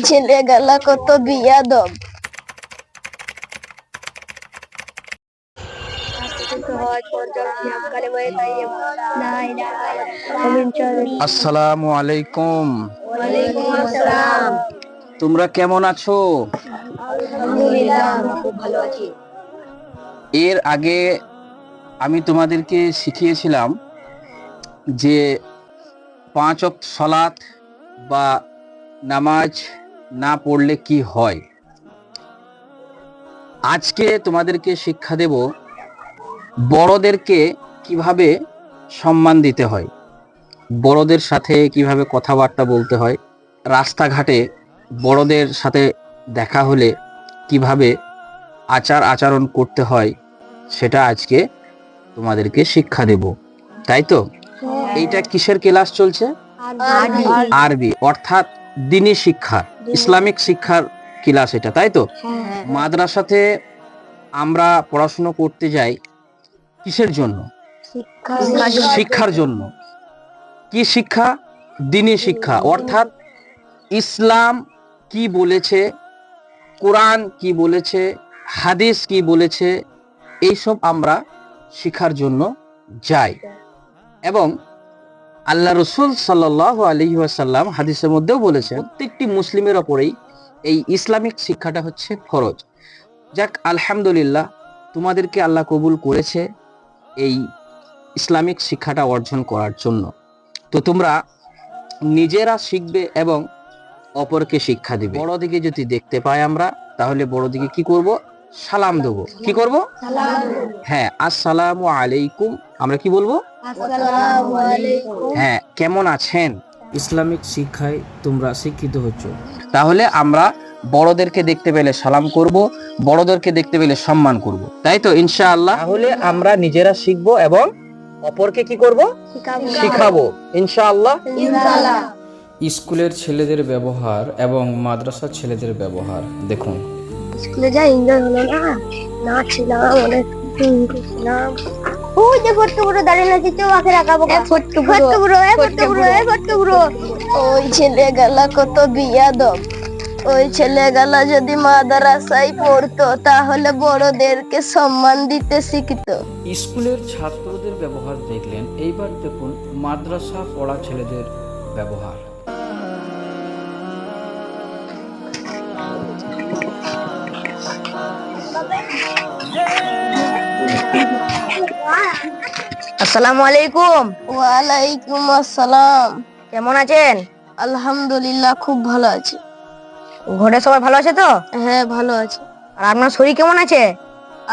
ছেলেগুলা কত বিয়াদব। আসসালামু আলাইকুম। তোমরা কেমন আছো? এর আগে আমি তোমাদেরকে শিখিয়েছিলাম যে 5 ওয়াক্ত সালাত বা নামাজ না পড়লে কি হয়। আজকে তোমাদেরকে শিক্ষা দেব বড়দেরকে কিভাবে সম্মান দিতে হয়, বড়দের সাথে কিভাবে কথাবার্তা বলতে হয়, রাস্তাঘাটে বড়দের সাথে দেখা হলে কিভাবে আচরণ করতে হয়, সেটা আজকে তোমাদেরকে শিক্ষা দেব। তাই তো? এইটা কিসের ক্লাস চলছে? আরবি, অর্থাৎ দ্বীনি শিক্ষা, ইসলামিক শিক্ষার ক্লাস এটা, তাই তো? মাদ্রাসাতে আমরা পড়াশোনা করতে যাই কিসের জন্য? শিক্ষার জন্য। কি শিক্ষা? দ্বীনি শিক্ষা, অর্থাৎ ইসলাম কি বলেছে, কোরআন কি বলেছে, হাদিস কি বলেছে, এইসব আমরা শিখার জন্য যাই। এবং আল্লাহ রসুল সাল্লাল্লাহু আলাইহি ওয়াসাল্লাম হাদিসের মধ্যেও বলেছেন প্রত্যেকটি মুসলিমের ওপরেই এই ইসলামিক শিক্ষাটা হচ্ছে ফরজ। যাক, আলহামদুলিল্লাহ, তোমাদেরকে আল্লাহ কবুল করেছে এই ইসলামিক শিক্ষাটা অর্জন করার জন্য। তো তোমরা নিজেরা শিখবে এবং অপরকে শিক্ষা দিবে। বড়দিকে যদি দেখতে পাই আমরা, তাহলে বড়দিকে কি করব? সালাম দেবো। কি করব? হ্যাঁ, আসসালামু আলাইকুম। আমরা কি বলবো? হ্যাঁ, কেমন আছেন? ইসলামিক শিক্ষায় তোমরা শিক্ষিত হচ্ছ, তাহলে আমরা বড়দেরকে দেখতে পেলে সালাম করব, বড়দেরকে দেখতে পেলে সম্মান করব, তাই তো? ইনশাআল্লাহ। তাহলে আমরা নিজেরা শিখবো এবং অপরকে কি করব? শিখাবো, ইনশাআল্লাহ। স্কুলের ছেলেদের ব্যবহার এবং মাদ্রাসার ছেলেদের ব্যবহার দেখুন। স্কুলে যা এনজয় হলো না, নাচছিলাম, অনেক করছিলাম। ওই যে ফটকে বুড়ো দাঁড়িয়ে আছে, চো আখে রাখাবো। ফটকে বুড়ো, ওই ছেলেগুলা কত বিয়াদব। ওই ছেলেগুলা যদি মাদ্রাসায় পড়তো তাহলে বড়দেরকে সম্মান দিতে শিখতো। স্কুলের ছাত্রদের ব্যবহার দেখলেন, এইবার দেখুন মাদ্রাসা পড়া ছেলেদের ব্যবহার। আসসালামু আলাইকুম। ওয়ালাইকুম আসসালাম। কেমন আছেন? আলহামদুলিল্লাহ, খুব ভালো আছি। ঘরে সবাই ভালো আছে তো? হ্যাঁ, ভালো আছি। আর আপনার শরীর কেমন আছে?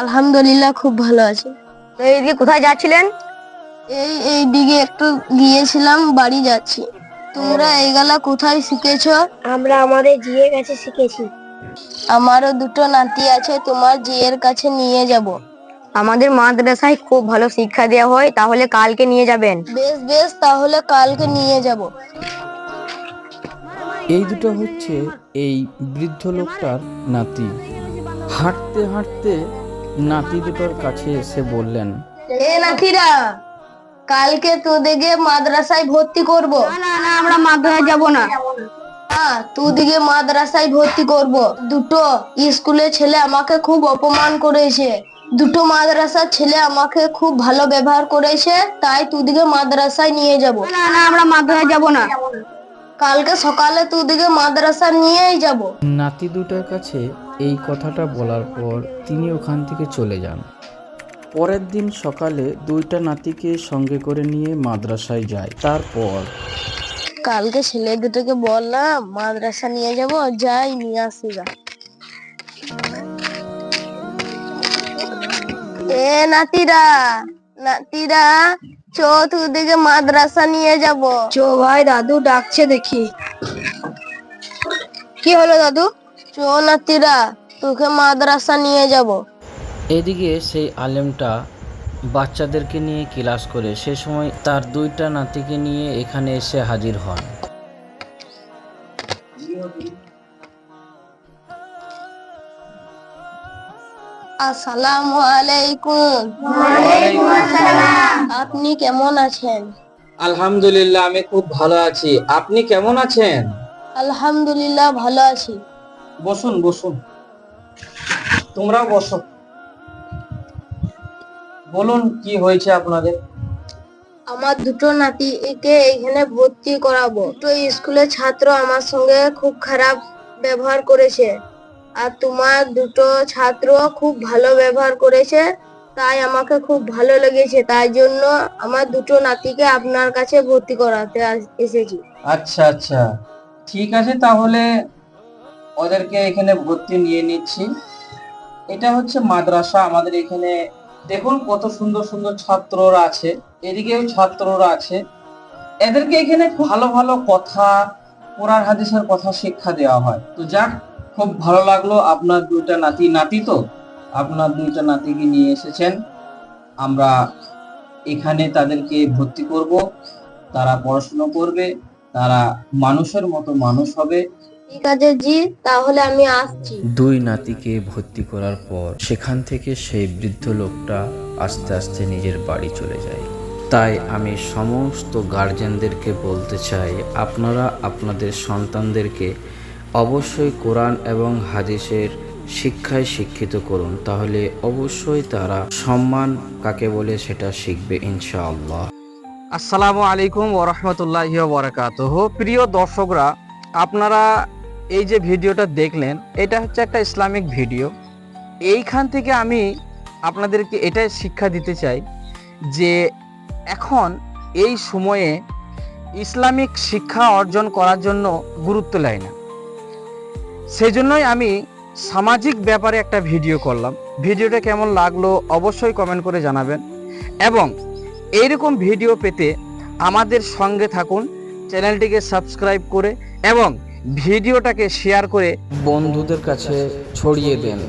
আলহামদুলিল্লাহ, খুব ভালো আছে। তো এইদিকে কোথায় যাচ্ছিলেন? এই দিকে একটু গিয়েছিলাম, বাড়ি যাচ্ছি। তোমরা এইগুলা কোথায় শিখেছো? আমরা আমাদের জিয়ের কাছে শিখেছি। আমারও দুটো নাতি আছে, তোমার জিয়ের কাছে নিয়ে যাব। আমাদের মাদ্রাসায় খুব ভালো শিক্ষা দেওয়া হয়, তাহলে কালকে নিয়ে যাবেন। বেশ বেশ, তাহলে কালকে নিয়ে যাব। এই দুটো হচ্ছে এই বৃদ্ধ লোকটার নাতি। হাঁটতে হাঁটতে নাতি দুটোর কাছে এসে বললেন, এ নাতিরা, কালকে তোদেরকে মাদ্রাসায় ভর্তি করব। না না, আমরা মাদ্রাসায় যাব না। তোদিকে মাদ্রাসায় ভর্তি করব। দুটো স্কুলের ছেলে আমাকে খুব অপমান করেছে, দুটো মাদ্রাসার ছেলে আমাকে খুব ভালো ব্যবহার করেছে, তাই তোদিকে মাদ্রাসায় নিয়ে যাব। না না, আমরা মাদ্রাসায় যাব না। কালকে সকালে তোদিকে মাদ্রাসা নিয়েই যাব। নাতি দুটার কাছে এই কথাটা বলার পর তিনি ওখান থেকে চলে যান। পরের দিন সকালে দুইটা নাতিকে সঙ্গে করে নিয়ে মাদ্রাসায় যায়। তারপর কালকে ছেলে দুটোকে বললাম মাদ্রাসা নিয়ে যাব, যাই নিয়ে আসি গা। এ নাতিরা, নাতিরা, চো তোদিকে মাদ্রাসা নিয়ে যাব। চো ভাই, দাদু ডাকছে দেখি। কি হলো দাদু? চো নাতিরা, তোকে মাদ্রাসা নিয়ে যাব। এদিকে সেই আলেমটা বাচ্চাদেরকে নিয়ে ক্লাস করে, সে সময় তার দুইটা নাতিকে নিয়ে এখানে এসে হাজির হন। আসসালামু আলাইকুম। আপনি কেমন আছেন? আলহামদুলিল্লাহ, আমি খুব ভালো আছি। আপনি কেমন আছেন? আলহামদুলিল্লাহ ভালো আছি। বসুন বসুন, তোমরাও বসো। বলুন কি হয়েছে আপনাদের? আমার দুটো নাতিকে এখানে ভর্তি করাবো। তো স্কুলের ছাত্র আমার সঙ্গে খুব খারাপ ব্যবহার করেছে, আর তোমার দুটো ছাত্র খুব ভালো ব্যবহার করেছে, তাই আমাকে খুব ভালো লেগেছে। তাই জন্য আমার দুটো নাতিকে আপনার কাছে ভর্তি করাতে এসেছি। আচ্ছা আচ্ছা, ঠিক আছে, তাহলে ওদেরকে এখানে ভর্তি নিয়ে নিচ্ছি। এটা হচ্ছে মাদ্রাসা আমাদের এখানে। দেখুন কত সুন্দর সুন্দর ছাত্ররা আছে, এদিকেও ছাত্ররা আছে। এদেরকে এখানে ভালো ভালো কথা, কোরআন হাদিসের কথা শিক্ষা দেওয়া হয়। তো যাক, খুব ভালো লাগলো। আপনার দুইটা নাতি তো আপনার দুইটা নাতিকে নিয়ে এসেছেন। আমরা এখানে তাদেরকে ভর্তি করব, তারা পড়াশোনা করবে, তারা মানুষের মতো মানুষ হবে। ঠিক আছে জি, তাহলে আমি আসছি। দুই নাতিকে ভর্তি করার পর সেখান থেকে সেই বৃদ্ধ লোকটা আস্তে আস্তে নিজের বাড়ি চলে যায়। তাই আমি সমস্ত গার্জেনদেরকে বলতে চাই, আপনারা আপনাদের সন্তানদেরকে অবশ্যই কোরআন এবং হাদিসের শিক্ষায় শিক্ষিত করুন, তাহলে অবশ্যই তারা সম্মান কাকে বলে সেটা শিখবে ইনশাআল্লাহ। আসসালামু আলাইকুম ওয়া রাহমাতুল্লাহি ওয়া বারাকাতুহু। প্রিয় দর্শকরা, আপনারা এই যে ভিডিওটা দেখলেন, এটা হচ্ছে একটা ইসলামিক ভিডিও। এইখান থেকে আমি আপনাদেরকে এটাই শিক্ষা দিতে চাই যে এখন এই সময়ে ইসলামিক শিক্ষা অর্জন করার জন্য গুরুত্ব দেয় না। সেজন্যই আমি সামাজিক ব্যাপারে একটা ভিডিও করলাম। ভিডিওটা কেমন লাগলো অবশ্যই কমেন্ট করে জানাবেন, এবং এইরকম ভিডিও পেতে আমাদের সঙ্গে থাকুন। চ্যানেলটিকে সাবস্ক্রাইব করে এবং ভিডিওটাকে শেয়ার করে বন্ধুদের কাছে ছড়িয়ে দেন।